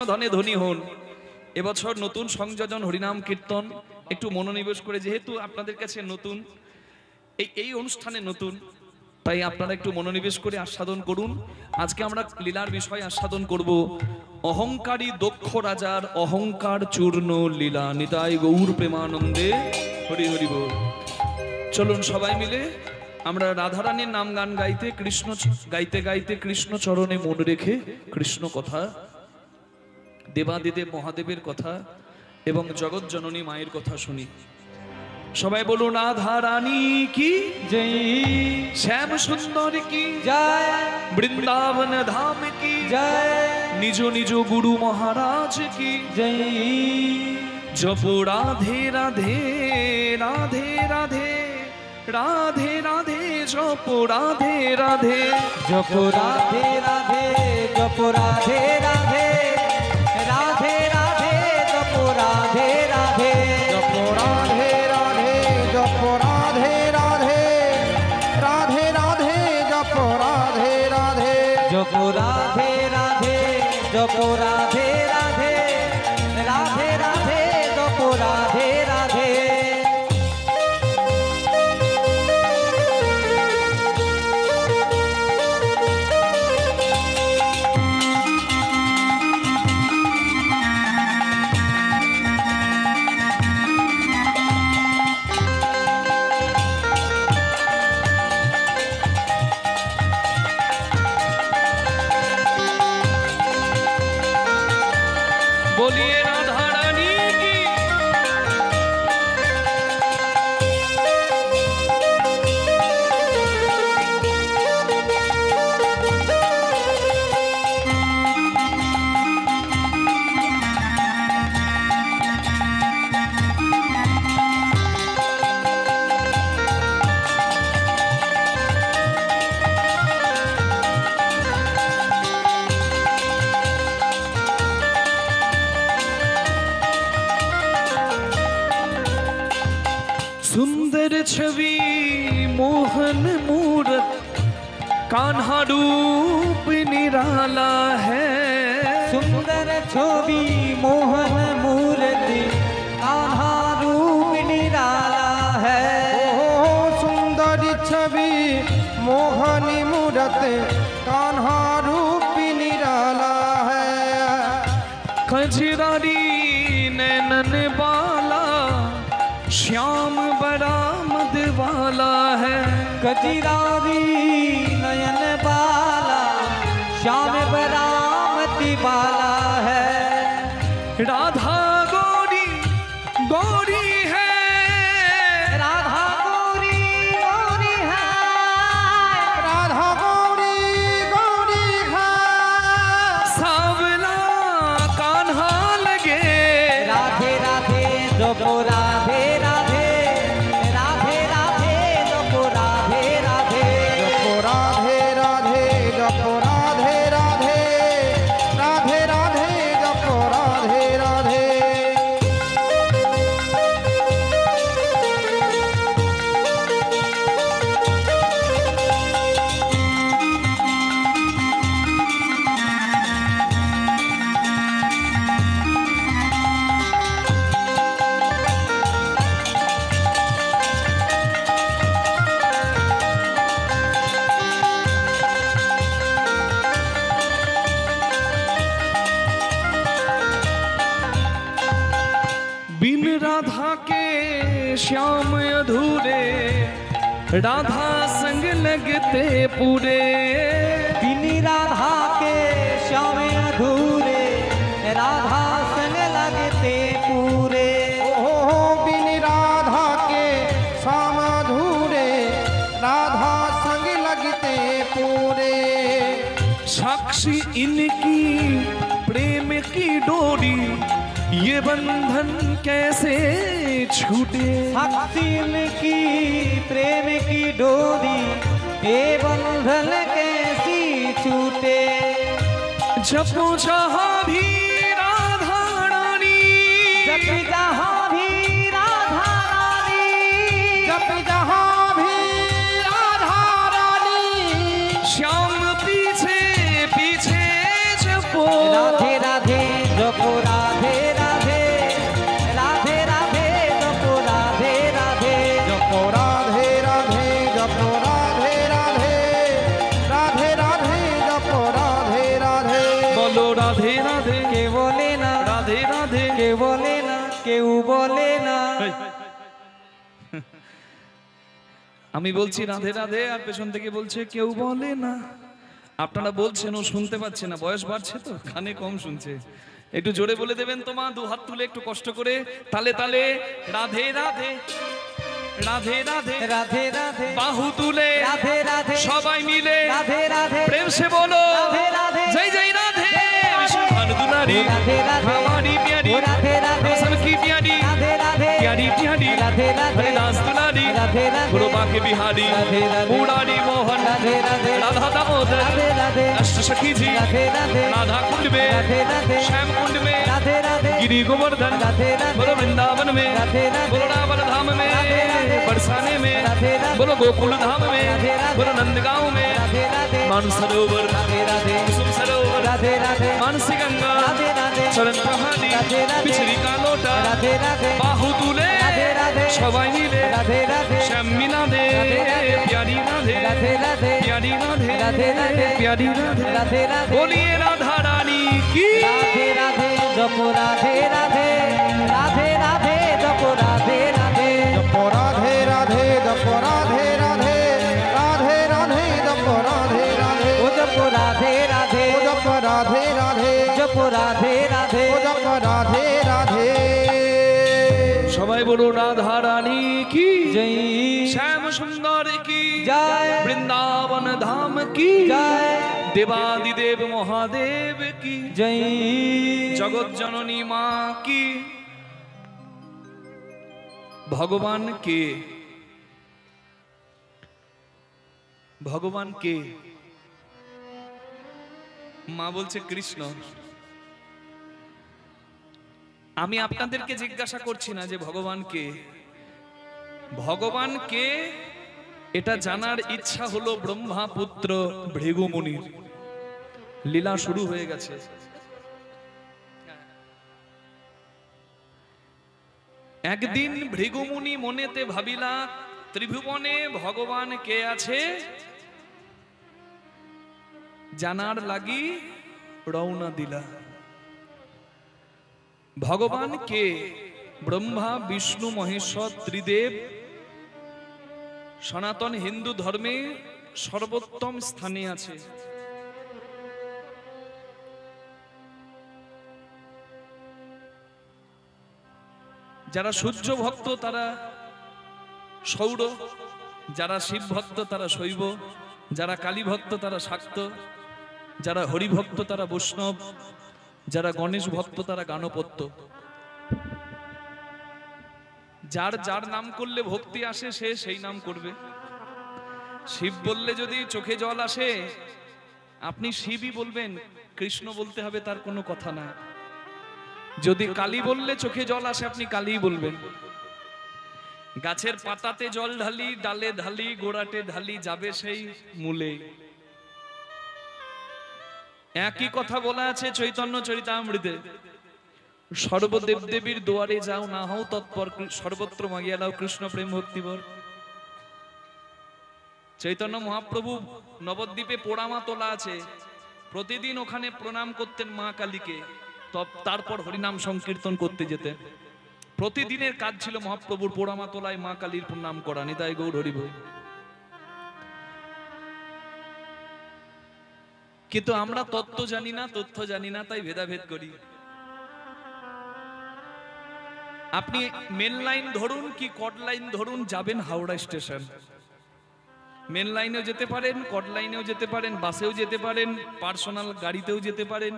ধনে ধনী হন। এবছর নতুন সংযোজন হরিনাম কীর্তন একটু মনোনিবেশ করে, যেহেতু আপনাদের কাছে নতুন এই অনুষ্ঠানে নতুন, তাই আপনারা একটু মনোনিবেশ করে আস্বাদন করুন। আজকে আমরা লীলার বিষয় আস্বাদন করব অহংকারী দক্ষ রাজার অহংকার চূর্ণ লীলা। নিতাই গৌর প্রেমানন্দে হরি হরি বল। চলুন সবাই মিলে আমরা রাধারানীর নাম গান গাইতে কৃষ্ণ গাইতে গাইতে কৃষ্ণ চরণে মন রেখে কৃষ্ণ কথা, দেবাদিদেব মহাদেবের কথা এবং জগৎ জননী মায়ের কথা শুনি। সবাই বলুন রাধা রানী কি জয়, শ্যাম সুন্দর কি জয়, বৃন্দাবন ধাম কি জয়, নিজ নিজ গুরু মহারাজ কি জয়। জপ রাধে রাধে রাধে রাধে রাধে রাধে জপ রাধে রাধে জপ রাধে রাধে জপ রাধে রাধে রাধে রাধে জপ রাধে রাধে জপ রাধে রাধে জপ রাধে রাধে রাধে রাধে জপ রাধে রাধে জপ রাধে রাধে জপ রাধে রাধে রাধে রাধে জপ রাধে রাধে। बोलिए राधा रानी की। सुंदर छवि मोहन मूरत कान्हा रूप निराला है। सुंदर छवि मोहन मूर्ति कान्हा रूप निराला है। सुंदर छवि मोहनी मूरत कान्हा रूप निराला है। खजरारी नैनन बाला श्याम बरामद वाला है। कजरारी नयन बाला श्याम बरामती वाला है। राधा गौरी गौरी है। राधा गौरी गौरी है। राधा गौरी गौरी है। सावला कान्हा लगे। राधे राधे जपो राधे राधे राधे राधे जपो राधे राधे जप राधे राधे जप राधे राधे राधे राधे जप राधे राधे। बिन राधा के श्याम अधूरे, राधा संग लगते पूरे। बिनी राधा के श्याम अधूरे राधा संग लगते पूरे। बिन राधा के श्याम अधूरे राधा संग लगते पूरे। साक्षी इनकी प्रेम की डोरी, ये बंधन कैसे छूटे। भक्तिन की प्रेम की डोरी ये बंधन कैसी छूटे। जपो जहाँ भी राधा रानी, जब जहाँ भी राधा रानी, जब जहाँ भी राधा रानी, श्याम पीछे पीछे जपो। राधे राधे কেউ বলে না। আমি বলছি রাধে রাধে, আর পেছন থেকে বলছে কেউ বলে না। আপনারা বলছেন ও শুনতে পাচ্ছে না, বয়স বাড়ছে তো, কানে কম শুনছে। একটু জোরে বলে দেবেন তো মা, দু হাত তুলে একটু কষ্ট করে, তালে তালে রাধে রাধে রাধে রাধে রাধে রাধে বাহু তুলে রাধে রাধে সবাই মিলে রাধে রাধে প্রেম সে বলো রাধে রাধে জয় জয় রাধে विश्वभानु दुलारी राधे राधे हमारी प्यारी राधे राधे सबकी प्यारी राधे राधे प्यारी प्यारी राधे राधे हरिदास दुलारी राधे राधे गुरु बाके बिहारी राधे राधे मुरारी मोहन राधे राधे राधा दामोदर राधे राधे अष्ट सखी जी राधे राधे राधा कुंड में राधे राधे श्याम कुंड में राधे राधे गिरी गोवर्धन राधे राधे बोलो वृंदावन में राधे राधे बोलो रावण धाम में राधे राधे बरसाने में राधे राधे बोलो गोकुल धाम में राधे राधे बोलो नंदगांव में राधे राधे मानसरोवर राधे राधे कुसुम सरोवर राधे राधे मानसी गंगा राधे राधे चरण प्रहारी राधे राधे पिछड़ी का लोटा राधे राधे बाहु तुले राधे राधे सबाई मिले राधे राधे श्याम मिला दे राधे राधे प्यारी राधे राधे राधे प्यारी राधे राधे राधे प्यारी राधे राधे राधे बोलिए राधा रानी की राधे राधे जपो राधे राधे राधे राधे जपो राधे राधे जपो राधे राधे जपो राधे राधे राधे राधे जपो राधे राधे ओ जपो राधे राधे ओ जपो राधे राधे जपो राधे राधे ओ जपो राधे राधे সবাই বলো রাধা রানী কি जय श्याम सुंदर की जय वृंदावन धाम की जय देवादिदेव महादेव की जय जगत जननी माँ की। भगवान के भगवान के মা বলছে কৃষ্ণ। আমি আপনাদেরকে জিজ্ঞাসা করছি না যে ভগবান কে, ভগবান কে এটা জানার ইচ্ছা হলো ব্রহ্মা পুত্র ভৃগু মুনির। লীলা শুরু হয়ে গেছে। একদিন ভৃগু মুনি মনেতে ভাবিলা ত্রিভুবনে ভগবান কে আছে জানার লাগি রওনা দিলা। ভগবান কে? ব্রহ্মা বিষ্ণু মহেশ্বর ত্রিদেব সনাতন হিন্দু ধর্মে সর্বোত্তম স্থানে আছে। যারা সূর্য ভক্ত তারা সৌর, যারা শিব ভক্ত তারা শৈব, যারা কালী ভক্ত তারা শাক্ত, যারা হরি ভক্ত তারা বৈষ্ণব, যারা গণেশ ভক্ত তারা গানপত্য। যার যার নাম করলে ভক্তি আসে সে সেই নাম করবে। শিব বললে যদি চোখে জল আসে আপনি শিবই বলবেন, কৃষ্ণ বলতে হবে তার কোনো কথা না। যদি কালী বললে চোখে জল আসে আপনি কালীই বলবেন। গাছের পাতাতে জল ঢালি, ডালে ঢালি, গোড়াতে ঢালি, যাবে সেই মূলে। একই কথা বলা আছে চৈতন্য চরিতামৃতে, সর্বদেব দেবীর দুয়ারে যাও, না হও তৎপর, সর্বত্র মাগিয়া দাও কৃষ্ণ প্রেম ভক্তিবর। চৈতন্য মহাপ্রভু নবদ্বীপে পোড়ামা তোলা আছে, প্রতিদিন ওখানে প্রণাম করতেন মা কালীকে, তারপর হরিনাম সংকীর্তন করতে যেতেন। প্রতিদিনের কাজ ছিল মহাপ্রভুর পোড়ামা তোলায় মা কালীর প্রণাম করা। নিতাই গৌর হরিবল। কিন্তু আমরা তত্ত্ব জানি না, তথ্য জানি না, তাই ভেদাভেদ করি। আপনি মেন লাইন ধরুন কি কট লাইন ধরুন, যাবেন হাওড়া স্টেশন। মেন লাইনেও যেতে পারেন, কট লাইনেও যেতে পারেন, বাসেও যেতে পারেন, পার্সোনাল গাড়িতেও যেতে পারেন,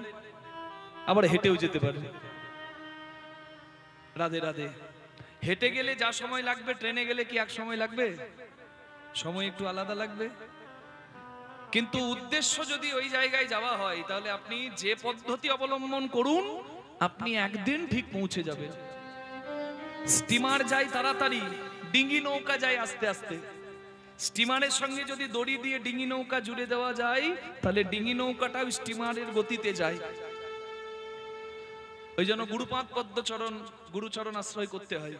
আবার হেঁটেও যেতে পারেন। রাধে রাধে। হেঁটে গেলে যা সময় লাগবে ট্রেনে গেলে কি এক সময় লাগবে? সময় একটু আলাদা লাগবে। কিন্তু উদ্দেশ্য যদি ওই জায়গায় যাওয়া হয় তাহলে আপনি যে পদ্ধতি অবলম্বন করুন আপনি একদিন ঠিক পৌঁছে যাবেন। স্টিমার যায় তাড়াতাড়ি, ডিঙ্গি নৌকা যায় আস্তে আস্তে। স্টিমারের সঙ্গে যদি দড়ি দিয়ে ডিঙ্গি নৌকা জুড়ে দেওয়া যায় তাহলে ডিঙ্গি নৌকাটাও স্টিমারের গতিতে যায়। ওই জন্য গুরুপাদ পদ্মচরণ, গুরুচরণ আশ্রয় করতে হয়।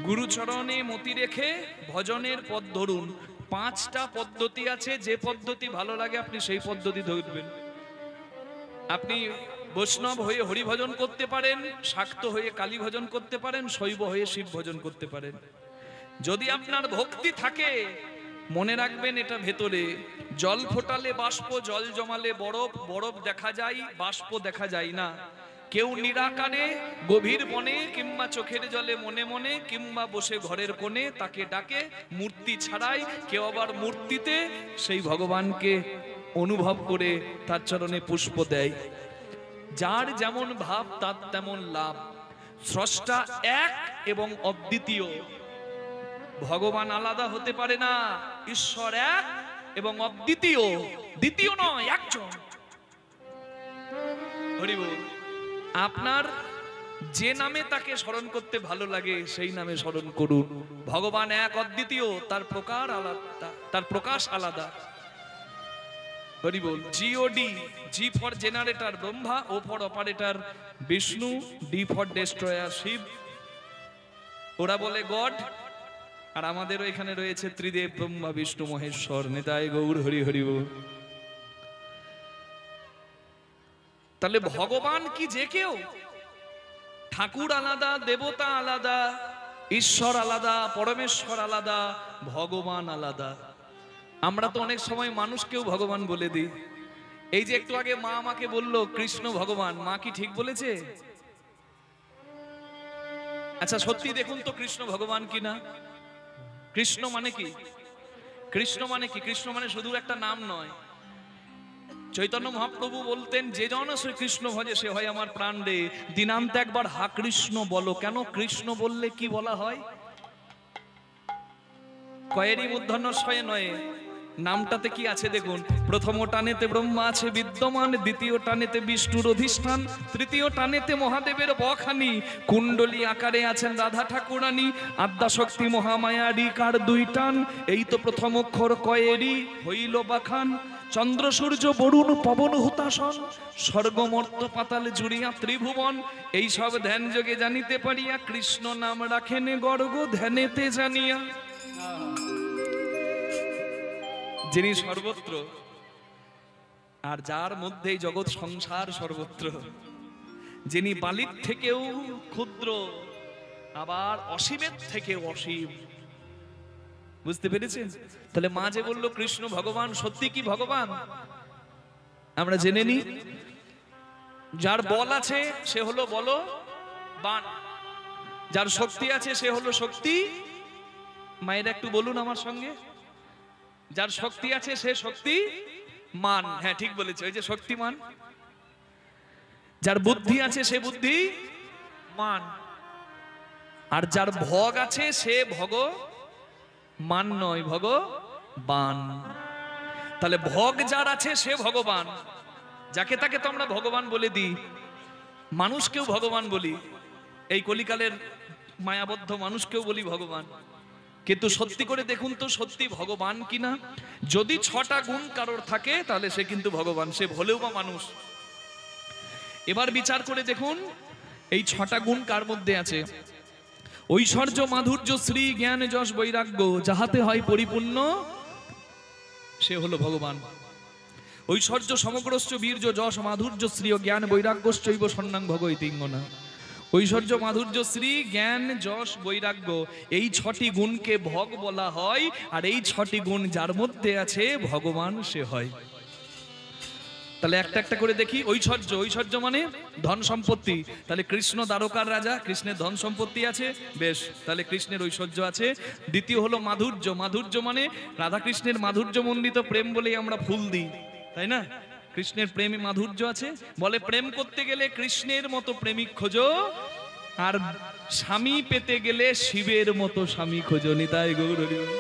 গুরুচরণে মতি রেখে ভজনের পথ ধরুন। 5টা পদ্ধতি আছে, যে পদ্ধতি ভালো লাগে আপনি সেই পদ্ধতি ধরবেন। আপনি বৈষ্ণব হয়ে হরি ভজন করতে পারেন, শাক্ত হয়ে কালী ভজন করতে পারেন, শৈব হয়ে শিব ভজন করতে পারেন। যদি আপনার ভক্তি থাকে, মনে রাখবেন এটা ভেতরে। জল ফোটালে বাষ্প, জল জমালে বরফ, বরফ দেখা যায়, বাষ্প দেখা যায় না। কেউ নিরাকারে গভীর বনে, কিংবা চোখের জলে মনে মনে, কিংবা বসে ঘরের কোণে তাকে ডাকে মূর্তি ছাড়াই। কেউ আবার মূর্তিতে সেই ভগবানকে অনুভব করে তার চরণে পুষ্প দেয়। যার যেমন ভাব তার তেমন লাভ। স্রষ্টা এক এবং অদ্বিতীয়, ভগবান আলাদা হতে পারে না। ঈশ্বর এক এবং অদ্বিতীয়, দ্বিতীয় নয়, একজন। হরি বল। আপনার যে নামে তাকে স্মরণ করতে ভালো লাগে সেই নামে স্মরণ করুন। ভগবান এক, অদ্বিতীয়, তার প্রকার আলাদা, তার প্রকাশ আলাদা। হরি বল। G O D, G for generator Brahma, O for operator Vishnu, D for destroyer Shiva. ওরা বলে গড, আর আমাদেরও এখানে রয়েছে ত্রিদেব ব্রহ্মা বিষ্ণু মহেশ্বর। নিতাই গৌর হরি হরি বল। তাহলে ভগবান কি যে কেউ? ঠাকুর আলাদা, দেবতা আলাদা, ঈশ্বর আলাদা, পরমেশ্বর আলাদা, ভগবান আলাদা। আমরা তো অনেক সময় মানুষকেও ভগবান বলে দিই। এই যে একটু আগে মা আমাকে বলল কৃষ্ণ ভগবান, মা কি ঠিক বলেছে? আচ্ছা সত্যি দেখুন তো কৃষ্ণ ভগবান কিনা। কৃষ্ণ মানে কি? কৃষ্ণ মানে কি? কৃষ্ণ মানে শুধু একটা নাম নয়। চৈতন্য মহাপ্রভু বলতেন, যে জন শ্রীকৃষ্ণ ভজে সে হয় আমার প্রাণ রে। দিনান্তে একবার হা কৃষ্ণ বলো। কেন কৃষ্ণ বললে কি বলা হয়? কয়েরই মূর্ধন্য শয়ে নয়, নামটাতে কি আছে দেখুন। প্রথম টানেতে ব্রহ্মা আছে বিদ্যমান, দ্বিতীয় টানেতে বিষ্ণুর অধিষ্ঠান, তৃতীয় টানেতে মহাদেবের বখানি, কুণ্ডলী আকারে আছেন রাধা ঠাকুরানী, আদ্যা শক্তি মহামায়ারী কার দুই টান। এই তো প্রথম অক্ষর কয়েরই হইল বাখান। চন্দ্র সূর্য বরুণ পবন হুতাসন, স্বর্গমর্ত পাতাল জুড়িয়া ত্রিভুবন। এই সব ধ্যান যোগে জানিতে পারিয়া, কৃষ্ণ নাম রাখেন গর্গ ধ্যানেতে জানিয়া। যিনি সর্বত্র, আর যার মধ্যে জগৎ সংসার সর্বত্র, যিনি বালির থেকেও ক্ষুদ্র, আবার অসীমের থেকে অসীম। বুঝতে পেরেছেন? তাহলে মা যে বললো কৃষ্ণ ভগবান, সত্যি কি ভগবান? আমরা জেনে নি। যার বল আছে সে হলো বলবান, যার শক্তি আছে সে হলো শক্তি। মায়েরা একটু বলুন আমার সঙ্গে। যার শক্তি আছে সে শক্তি মান। হ্যাঁ ঠিক বলেছে, ওই যে শক্তিমান। যার বুদ্ধি আছে সে বুদ্ধি মান, আর যার ভোগ আছে সে ভগবান নয়, ভগবান। তাহলে ভোগ যার আছে সে ভগবান, যাকে তাকে তো আমরা ভগবান বলে দিই। মানুষকেও ভগবান বলি, এই কলিকালের মায়াবদ্ধ মানুষকেও বলি ভগবান। কিন্তু সত্যি করে দেখুন তো সত্যি ভগবান কিনা। যদি 6টা গুণ কারোর থাকে তাহলে সে কিন্তু ভগবান, সে হলেও বা মানুষ। এবার বিচার করে দেখুন এই 6টা গুণ কার মধ্যে আছে। ঐশ্বর্য, মাধুর্য, শ্রী, জ্ঞান, যশ, বৈরাগ্য, যাহাতে হয় পরিপূর্ণ সে হলো ভগবান। ঐশ্বর্য সমগ্রশ্চ বীর্য, যশ, মাধুর্য, শ্রী ও জ্ঞান, বৈরাগ্যশ্চৈব সন্ন্যাং ভগৈ তিঙ্গনা। ঐশ্বর্য, মাধুর্য, শ্রী, জ্ঞান, যশ, বৈরাগ্য, এই 6টি গুণকে ভগ বলা হয়। আর এই 6টি গুণ যার মধ্যে আছে ভগবান সে হয়। তাহলে একটা একটা করে দেখি। ঐশ্বর্য, ঐশ্বর্য মানে ধন সম্পত্তি। তাহলে কৃষ্ণ দ্বারকার রাজা, কৃষ্ণের ধন সম্পত্তি আছে, বেশ, তাহলে কৃষ্ণের ঐশ্বর্য আছে। দ্বিতীয় হলো মাধুর্য, মাধুর্য মানে রাধা কৃষ্ণের মাধুর্য মণ্ডিত প্রেম বলেই আমরা ফুল দিই, তাই না? কৃষ্ণের প্রেমে মাধুর্য আছে। বলে প্রেম করতে গেলে কৃষ্ণের মতো প্রেমিক খোঁজো, আর স্বামী পেতে গেলে শিবের মতো স্বামী খোঁজো। নিতাই গৌর হরি বল।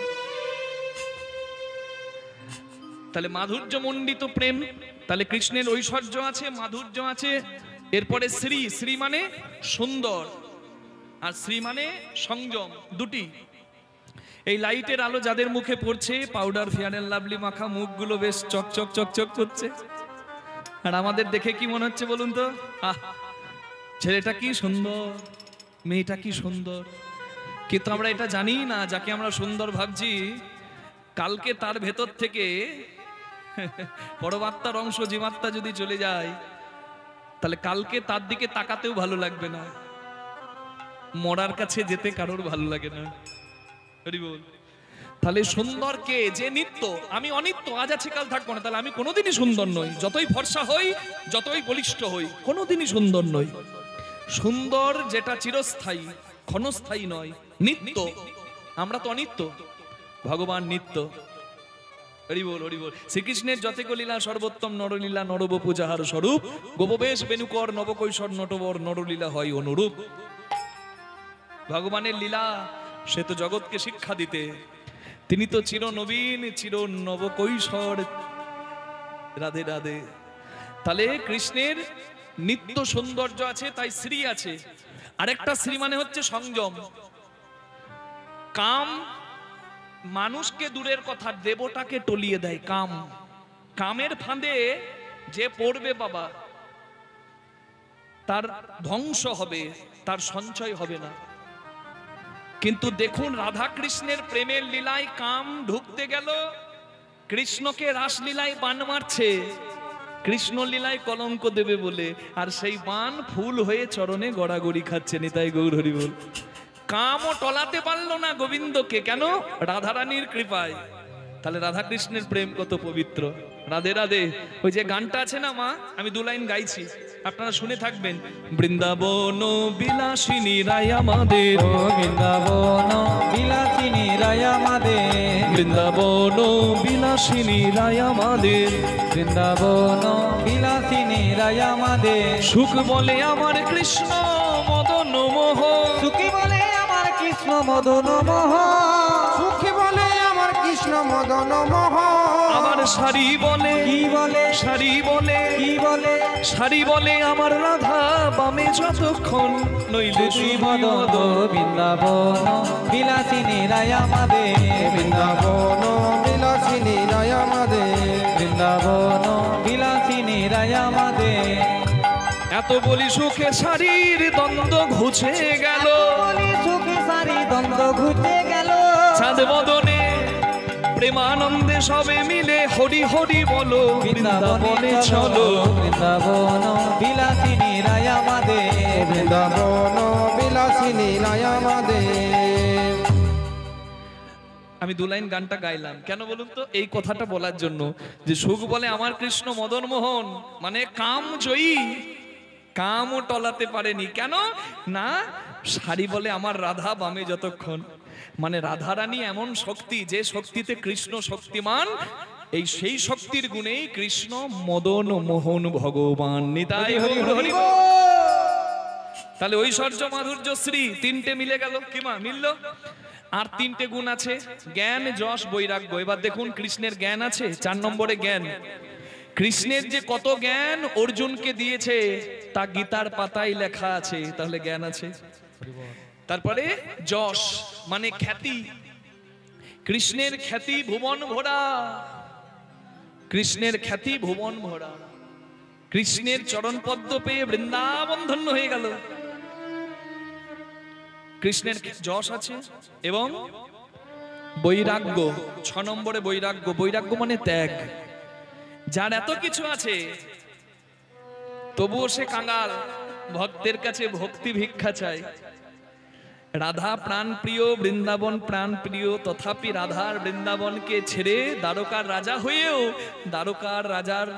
তাহলে মাধুর্য মণ্ডিত প্রেম, তাহলে কৃষ্ণের ঐশ্বর্য আছে, মাধুর্য আছে। এরপরে শ্রী, শ্রী মানে সুন্দর, আর শ্রী মানে সংযম, দুটি। এই লাইটের আলো যাদের মুখে পড়ছে, পাউডার ফেয়ার এন্ড লাভলি মাখা, মুখগুলো বেশ চকচক চকচক করছে। আর আমাদের দেখে কি মনে হচ্ছে বলুন তো? আহ, ছেলেটা কি সুন্দর, মেয়েটা কি সুন্দর। কিন্তু আমরা এটা জানি না, যাকে আমরা সুন্দর ভাবছি কালকে তার ভেতর থেকে পরমাত্মার অংশ জীবাত্মা যদি চলে যায়, তাহলে কালকে তার দিকে তাকাতেও ভালো লাগবে না, মরার কাছে যেতে কারোর ভালো লাগে না। হরি বল। তাহলে সুন্দর কে? যে নিত্য। আমি অনিত্য, আজ আছে কাল থাকবো না, তাহলে আমি কোনোদিনই সুন্দর নই। যতই ফর্সা হই, যতই বলিষ্ঠ হই, কোনোদিনই সুন্দর নই। সুন্দর যেটা চিরস্থায়ী, ক্ষণস্থায়ী নয়, নিত্য। আমরা তো অনিত্য, ভগবান নিত্য। হরি বল, হরি বল। শ্রীকৃষ্ণের যতেক লীলা সর্বোত্তম নরলীলা, নরবপু যাহার স্বরূপ, গোপবেশ বেণুকর নবকৈশোর নটবর, নরলীলা হয় অনুরূপ। ভগবানের লীলা, সে তো জগৎকে শিক্ষা দিতে। তিনি তো চির নবীন, চির নবকৈশোর। রাধে রাধে। তাহলে কৃষ্ণের নিত্য সৌন্দর্য আছে, তাই শ্রী আছে। আরেকটা শ্রী মানে হচ্ছে সংযম। কাম মানুষকে দূরের কথা, দেবতাকে টলিয়ে দেয়। কাম, কামের ফাঁদে যে পড়বে বাবা, তার ধ্বংস হবে, তার সঞ্চয় হবে না। কিন্তু দেখুন রাধা কৃষ্ণের প্রেমের লীলায় কাম ঢুকতে গেল, কৃষ্ণকে রাসলীলায় বান মারছে, কৃষ্ণ লীলায় কলঙ্ক দেবে বলে, আর সেই বান ফুল হয়ে চরণে গড়াগড়ি খাচ্ছে। নিতাই গৌর হরি বল। কামও টলাতে পারলো না গোবিন্দকে, কেন? রাধারানীর কৃপায়। তাহলে রাধা কৃষ্ণের প্রেম কত পবিত্র। রাধে রাধে। ওই যে গানটা আছে না মা, আমি 2 লাইন গাইছি, আপনারা শুনে থাকবেন। বৃন্দাবন বিলাসিনী রায় আমাদের, বৃন্দাবন বিলাসিনী রায় আমাদের, বৃন্দাবন বিলাসিনী রায় আমাদের, বৃন্দাবন বিলাসিনী রায় আমাদের। সুখ বলে আমার কৃষ্ণ মদন মোহ, সুখী বলে আমার কৃষ্ণ মদন মোহ, সুখী বলে আমার কৃষ্ণ মদন মোহ। আমার শাড়ি বলে, কি বলে? শাড়ি বলে, কি বলে? শাড়ি বলে আমার রাধা বামে যতক্ষণ নইলে শ্রীমদ বৃন্দাবন বিলাসিনী রায় আমাদের, বৃন্দাবন বিলাসিনী রায় আমাদের, বৃন্দাবন বিলাসিনী রায় আমাদের। এত বলি সুখে শাড়ির দ্বন্দ্ব ঘুচে গেল, বলি সুখী সারি দ্বন্দ্ব ঘুচে গেল, চাঁদ বদনে প্রেমানন্দে সবে মিলে হরি হরি বলো, বৃন্দাবনে চলো। বৃন্দাবন বিলাসিনী রায় আমাদের, বৃন্দাবন বিলাসিনী রায় আমাদের। আমি 2 লাইন গানটা গাইলাম কেন বলুন তো? এই কথাটা বলার জন্য যে সুখ বলে আমার কৃষ্ণ মদন মোহন, মানে কাম জয়ী, কামও টলাতে পারেনি। কেন না? শাড়ি বলে আমার রাধা বামে যতক্ষণ, মানে রাধারানী এমন শক্তি, যে শক্তিতে কৃষ্ণ শক্তিমান, এই সেই শক্তির গুণেই কৃষ্ণ মদন মোহন ভগবান। নিতাই হরি হরি। তাহলে ঐশ্বর্য মাধুর্য শ্রী 3টে মিলে গেল। কি মা মিলল? আর 3টে গুণ আছে, জ্ঞান যশ বৈরাগ্য। এবার দেখুন কৃষ্ণের জ্ঞান আছে, 4 নম্বরে জ্ঞান। কৃষ্ণের যে কত জ্ঞান অর্জুনকে দিয়েছে তা গীতার পাতায় লেখা আছে, তাহলে জ্ঞান আছে। তারপরে যশ মানে খ্যাতি, কৃষ্ণের খ্যাতি ভুবন ভরা, কৃষ্ণের খ্যাতি ভুবন ভরা। কৃষ্ণের চরণ পদ্ম পেয়ে বৃন্দাবন ধন্য হয়ে গেল। কৃষ্ণের যশ আছে এবং বৈরাগ্য, 6 নম্বরে বৈরাগ্য। বৈরাগ্য মানে ত্যাগ। যার এত কিছু আছে তবুও সে কাঙাল, ভক্তের কাছে ভক্তি ভিক্ষা চায়। রাধা প্রাণ প্রিয়, বৃন্দাবন প্রাণ প্রিয়, তথাপি রাধার বৃন্দাবনকে ছেড়ে দ্বারকার রাজা হয়েও দ্বারকার রাজার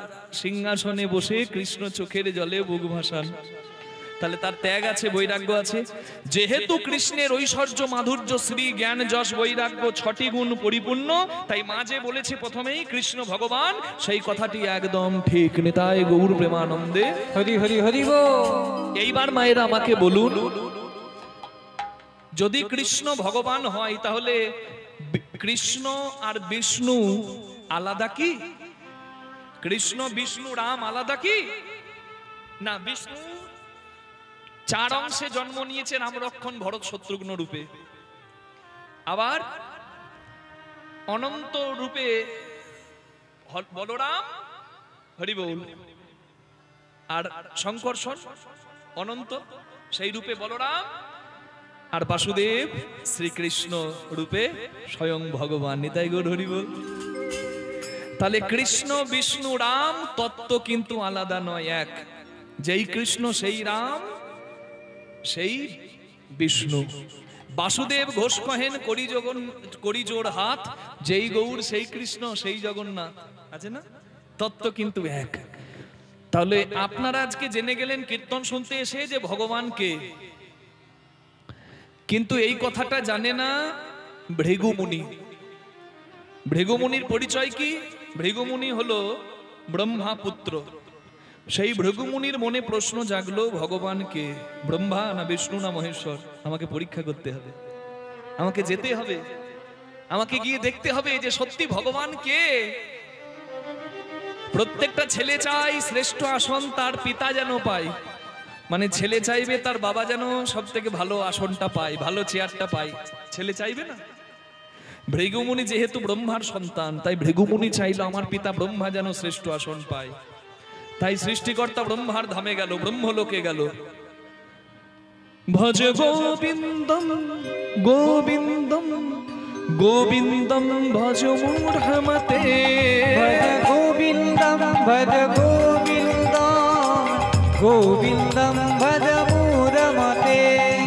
সিংহাসনে বসে কৃষ্ণ চোখের জলে বুক ভাসান। তাহলে তার ত্যাগ আছে, বৈরাগ্য আছে। যেহেতু কৃষ্ণের ঐশ্বর্য মাধুর্য শ্রী জ্ঞান যশ বৈরাগ্য 6টি গুণ পরিপূর্ণ, তাই মা যে বলেছে প্রথমেই কৃষ্ণ ভগবান, সেই কথাটি একদম ঠিক। নিতাই গৌর প্রেমানন্দে হরি হরি হরি বল। এইবার মায়েরা আমাকে বলুন, যদি কৃষ্ণ ভগবান হয় তাহলে কৃষ্ণ আর বিষ্ণু আলাদা কি? কৃষ্ণ বিষ্ণু রাম আলাদা কি? না, বিষ্ণু 4 অংশে জন্ম নিয়েছে, রাম লক্ষ্মণ ভরত শত্রুঘ্ন রূপে, আবার অনন্ত রূপে বলরাম হরি বল, আর শঙ্কর্ষণ অনন্ত সেই রূপে বলরাম, আর বাসুদেব শ্রীকৃষ্ণ রূপে স্বয়ং ভগবান। নিতাই গৌর হরি বল। তাহলে কৃষ্ণ বিষ্ণু রাম তত্ত্ব কিন্তু আলাদা নয়, এক। যেই কৃষ্ণ সেই রাম সেই বিষ্ণু। বাসুদেব ঘোষ কহেন করি জোড় হাত, যেই গৌর সেই কৃষ্ণ সেই জগন্নাথ। আছে না? তত্ত্ব কিন্তু এক। তাহলে আপনারা আজকে জেনে গেলেন কীর্তন শুনতে এসে যে ভগবান কে, কিন্তু এই কথাটা জানে না ভৃগুমুনি। ভৃগুমুনির পরিচয় কি? ভৃগুমুনি হলো ব্রহ্মা পুত্র। সেই ভৃগুমুনির মনে প্রশ্ন জাগলো, ভগবান কে, ব্রহ্মা না বিষ্ণু না মহেশ্বর? আমাকে পরীক্ষা করতে হবে, আমাকে যেতে হবে, আমাকে গিয়ে দেখতে হবে যে সত্যি ভগবান কে। প্রত্যেকটা ছেলে চাই শ্রেষ্ঠ আসন তার পিতা যেন পায়, মানে ছেলে চাইবে তার বাবা যেন সব থেকে ভালো আসনটা পায়, ভালো চেয়ারটা পায়, ছেলে চাইবে না? ভৃগুমুনি যেহেতু ব্রহ্মার সন্তান, তাই ভৃগুমুনি চাইলো আমার পিতা ব্রহ্মা যেন শ্রেষ্ঠ আসন পায়। তাই সৃষ্টিকর্তা ব্রহ্মার ধামে গেল, ব্রহ্মলোকে গেল। ভজ গোবিন্দম গোবিন্দম গোবিন্দম ভজ মূঢ়মতে। ভজ গোবিন্দম ভজ গোবিন্দম গোবিন্দম ভজ মূঢ়মতে।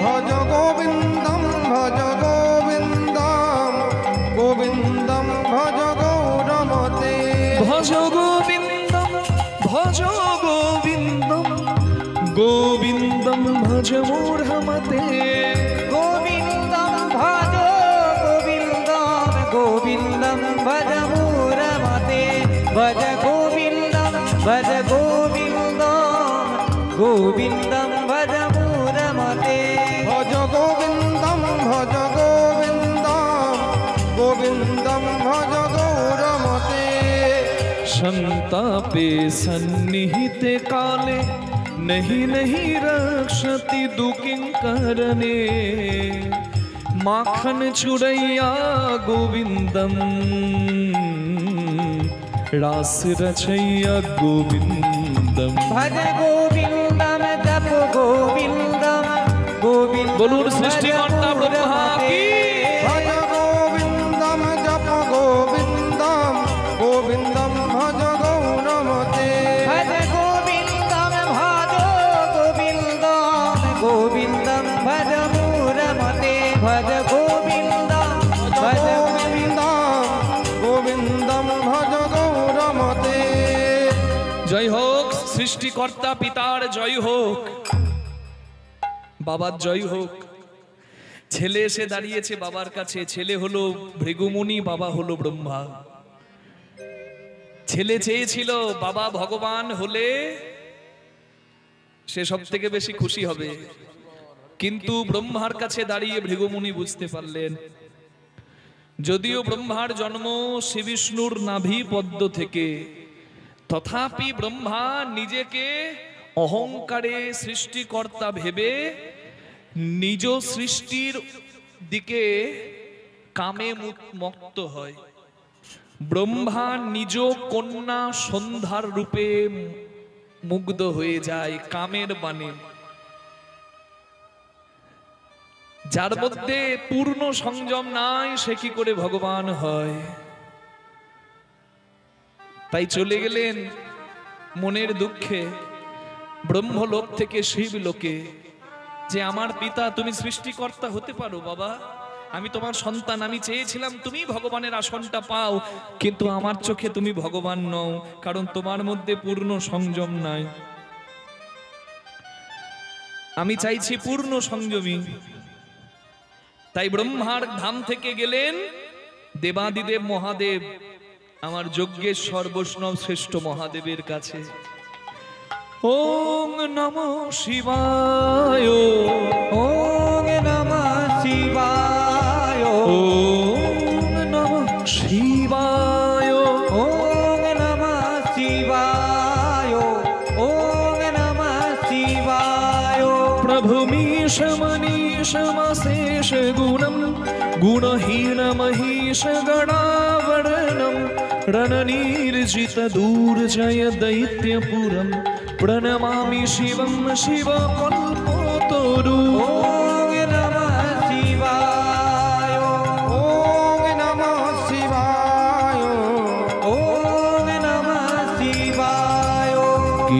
ভজ গোবিন্দম ভজ গোবিন্দম গোবিন্দম ভজ গৌরমতে। ভজ গোবিন্দম ভজ গোবিন্দম গোবিন্দম ভজ মূঢ়মতে। গোবিন্দম ভজ গোবিন্দম গোবিন্দম ভজ মূঢ়মতে। ভজ গোবিন্দম ভজ গোবিন্দম গোবিন্দম ভজ মূঢ়মতে। ভজ গোবিন্দম ভজ গোবিন্দম গোবিন্দম ভজ গৌরমতে। संतापे सन्निहिते काले नहीं नहीं रक्षति दुकिंकरणे। माखन चुरैया गोविंदम रास रचैया गोविंदम। भज गोविंदम जप गोविंदम गोविंदम। बोलून सृष्टिकर्ता ब्रह्मा की। भज गोविंदम जप गोविंदम गोविंदम भज गौरमते। भज गोविंदम भज गोविंदम गोविंदम भज मूঢ়मते। भज गोविंदम भज गोविंदम गोविंदम भज गौरमते। জয় হোক সৃষ্টিকর্তা পিতার জয় হোক, বাবার জয় হোক। ছেলে এসে দাঁড়িয়েছে বাবার কাছে। ছেলে হলো ভৃগুমুনি, বাবা হলো ব্রহ্মা। ছেলে চেয়েছিল বাবা ভগবান হলে সে সব থেকে বেশি খুশি হবে, কিন্তু ব্রহ্মার কাছে দাঁড়িয়ে ভৃগুমুনি বুঝতে পারলেন যদিও ব্রহ্মার জন্ম শ্রী বিষ্ণুর নাভি পদ্ম থেকে, তথাপি ব্রহ্মা নিজেকে অহংকারে সৃষ্টিকর্তা ভেবে নিজ সৃষ্টির দিকে কামে মত্ত হয়। ব্রহ্মা নিজ কন্যা সন্ধ্যার রূপে মুগ্ধ হয়ে যায় কামের বাণে। যার মধ্যে পূর্ণ সংযম নাই সে কি করে ভগবান হয়? তাই চলে গেলেন মনের দুঃখে ব্রহ্মলোক থেকে শিবলোকে, যে আমার পিতা তুমি সৃষ্টিকর্তা হতে পারো বাবা, আমি তোমার সন্তান, আমি চেয়েছিলাম তুমি ভগবানের আসনটা পাও, কিন্তু আমার চোখে তুমি ভগবান নও, কারণ তোমার মধ্যে পূর্ণ সংযম নাই। আমি চাইছি পূর্ণ সংযমী। তাই ব্রহ্মার ধাম থেকে গেলেন দেবাদিদেব মহাদেব, আমার যজ্ঞেশ্বর বৈষ্ণব শ্রেষ্ঠ মহাদেবের কাছে। ওং নমো শিবায়, ওং নমঃ শিবায়, ওং নমো শিবায়, ওং নমঃ শিবায়, ওং নমঃ শিবায়। প্রভু মীশ মনীষ মশেষ গুণম গুণহীন মহিষ গণাবরণম रणनीर्जित दूर्जय दैत्यपुरम प्रणमामि शिवं शिव कल्पतरु। ओम नमः शिवाय, ओम नमः शिवाय, ओम नमः शिवाय।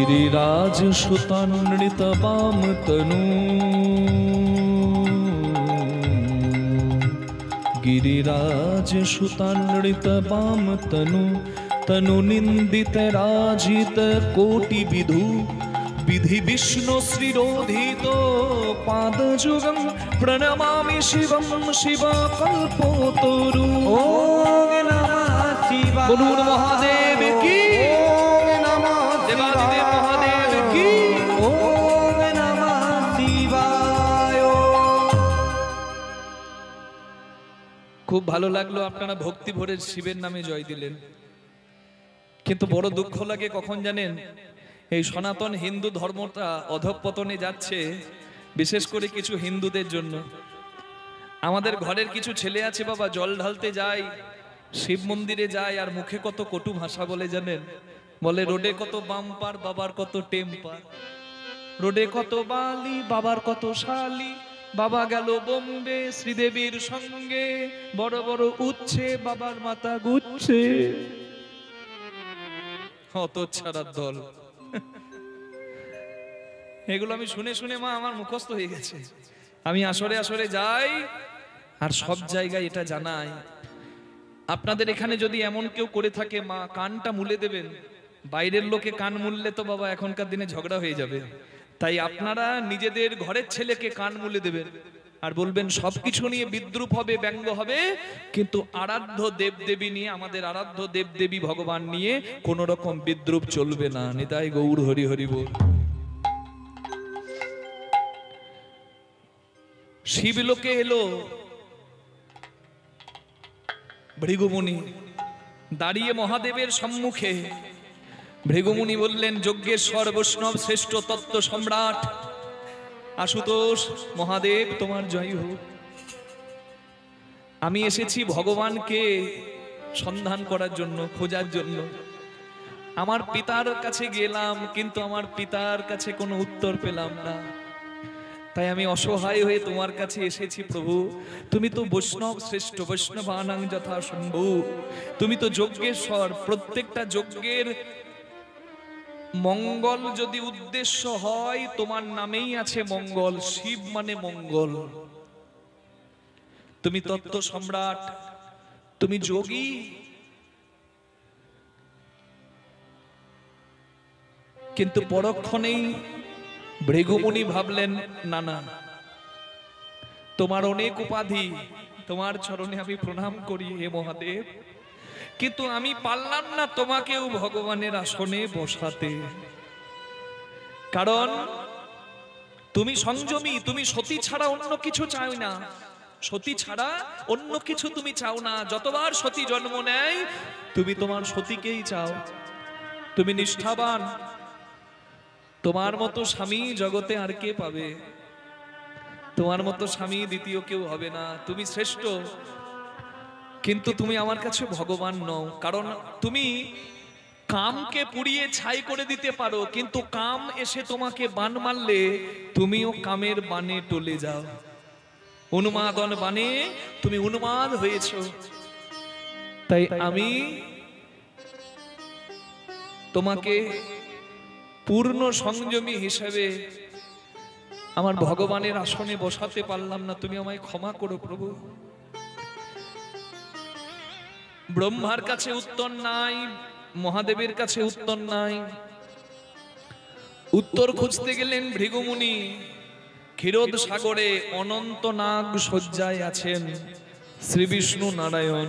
गिरिराज सुतान्वित वाम तनु गिरिराज सुतान्वित वाम तनु तनु निंदित राजित कोटि विधु विधि विष्णु श्रीरोधित पादजुगं प्रणमामि शिवं शिव कल्पोतरु। ओम नमः शिवाय। बोलून महादेव की, ओम नमः देवादिदेव महादेव की। ओम नमः शिवाय। খুব ভালো লাগলো আপনারা ভক্তি ভরে শিবের নামে জয় দিলেন, কিন্তু বড় দুঃখ লাগে কখন জানেন, এই সনাতন হিন্দু ধর্মটা অধঃপতনে যাচ্ছে, বিশেষ করে কিছু হিন্দুদের জন্য। আমাদের ঘরের কিছু ছেলে আছে বাবা, জল ঢালতে যায়, শিব মন্দিরে যায়, আর মুখে কত কটু ভাষা বলে জানেন, বলে রোডে কত বাম্পার, বাবার কত টেম্পার, রোডে কত বালি, বাবার কত শালি, বাবা গেল বোম্বে শ্রীদেবীর সঙ্গে, বড় বড় উচ্ছে, বাবার মাথা গুচ্ছে। অত ছাড়ার দল, এগুলো আমি শুনে শুনে মা আমার মুখস্থ হয়ে গেছে। আমি আসরে আসরে যাই আর সব জায়গায় এটা জানাই। আপনাদের এখানে যদি এমন কেউ করে থাকে মা কানটা মুলে দেবেন, বাইরের লোকে কান মুললে তো বাবা এখনকার দিনে ঝগড়া হয়ে যাবে। তাই আপনারা নিজেদের ঘরের ছেলেকে কান মুলে দেবেন আর বলবেন সবকিছু নিয়ে বিদ্রুপ হবে, ব্যঙ্গ হবে, কিন্তু আরাধ্য দেবদেবী নিয়ে, আমাদের আরাধ্য দেবদেবী ভগবান নিয়ে কোন রকম বিদ্রুপ চলবে না। নিতাই গৌর হরি হরি বল। শিবলোকে এলো ভৃগুমুনি, দাঁড়িয়ে মহাদেবের সম্মুখে ভৃগুমুনি বললেন, যজ্ঞেশ্বর বৈষ্ণব শ্রেষ্ঠ তত্ত্ব সম্রাট আশুতোষ মহাদেব তোমার জয় হোক। আমি এসেছি ভগবানকে সন্ধান করার জন্য, খোঁজার জন্য। আমার পিতার কাছে গেলাম, কিন্তু আমার পিতার কাছে কোনো উত্তর পেলাম না। তাই আমি অসহায় হয়ে তোমার কাছে এসেছি প্রভু। তুমি তো বৈষ্ণব শ্রেষ্ঠ, বৈষ্ণবানাং যথা শম্ভু, তুমি তো যজ্ঞেশ্বর। প্রত্যেকটা যজ্ঞের মঙ্গল যদি উদ্দেশ্য হয়, তোমার নামেই আছে মঙ্গল। শিব মানে মঙ্গল। তুমি তত্ত্ব সম্রাট, তুমি যোগী। কিন্তু পরক্ষণেই ভৃগুমুনি ভাবলেন, না না, তোমার অনেক উপাধি, তোমার চরণে আমি প্রণাম করি হে মহাদেব, কিন্তু আমি পারলাম না তোমাকেও ভগবানের আসনে বসাতে। কারণ তুমি সংযমী, তুমি সতী ছাড়া অন্য কিছু চাও না, সতী ছাড়া অন্য কিছু তুমি চাও না। যতবার সতী জন্ম নেয় তুমি তোমার সতীকেই চাও। তুমি নিষ্ঠাবান, তোমার মতো স্বামী জগতে আর কে পাবে? তোমার মতো স্বামী দ্বিতীয় কেউ হবে না, তুমি শ্রেষ্ঠ। কিন্তু তুমি আমার কাছে ভগবান নও, কারণ তুমি কামকে পুড়িয়ে ছাই করে দিতে পারো, কিন্তু কাম এসে তোমাকে বান মারলে তুমিও কামের বানে টলে যাও। উন্মাদন বানে তুমি উন্মাদ হয়েছ। তাই আমি তোমাকে পূর্ণ সংযমী হিসেবে আমার ভগবানের আসনে বসাতে পারলাম না, তুমি আমায় ক্ষমা করো প্রভু। ব্রহ্মার কাছে উত্তর নাই, মহাদেবের কাছে উত্তর নাই। উত্তর খুঁজতে গেলেন ভৃগুমুনি। ক্ষীরোদ সাগরে অনন্ত নাগ শয্যায় আছেন শ্রী বিষ্ণু নারায়ণ।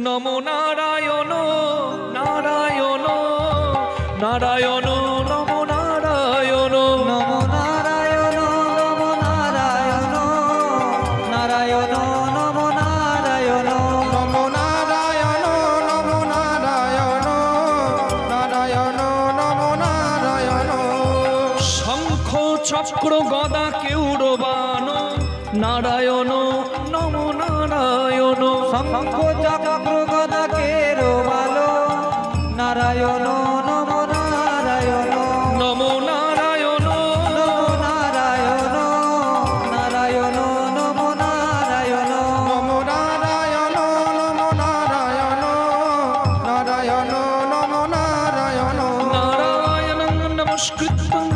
নমো নারায়ণ নারায়ণ নারায়ণ, নমো নারায়ণ নমো নারায়ণ নমো নারায়ণ নারায়ণ নমো নারায়ণ নমো নারায়ণ নমো নারায়ণ নারায়ণ নমো নারায়ণ। শঙ্খ চক্র গদা কেউরবান নারায়ণ নমো নারায়ণ। শঙ্খ চক্র গদা কেরবালো নারায়ণ নমো নারায়ণ নমো নারায়ণ নমো নারায়ণ নারায়ণ নমো নারায়ণ নমো নারায়ণ নমো নারায়ণ নারায়ণ নমো নারায়ণ। নারায়ণং নমস্কৃত্যং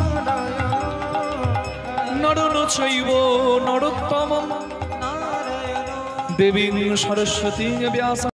নরং চৈব নরোত্তমং দেবীং সরস্বতীং ব্যাসং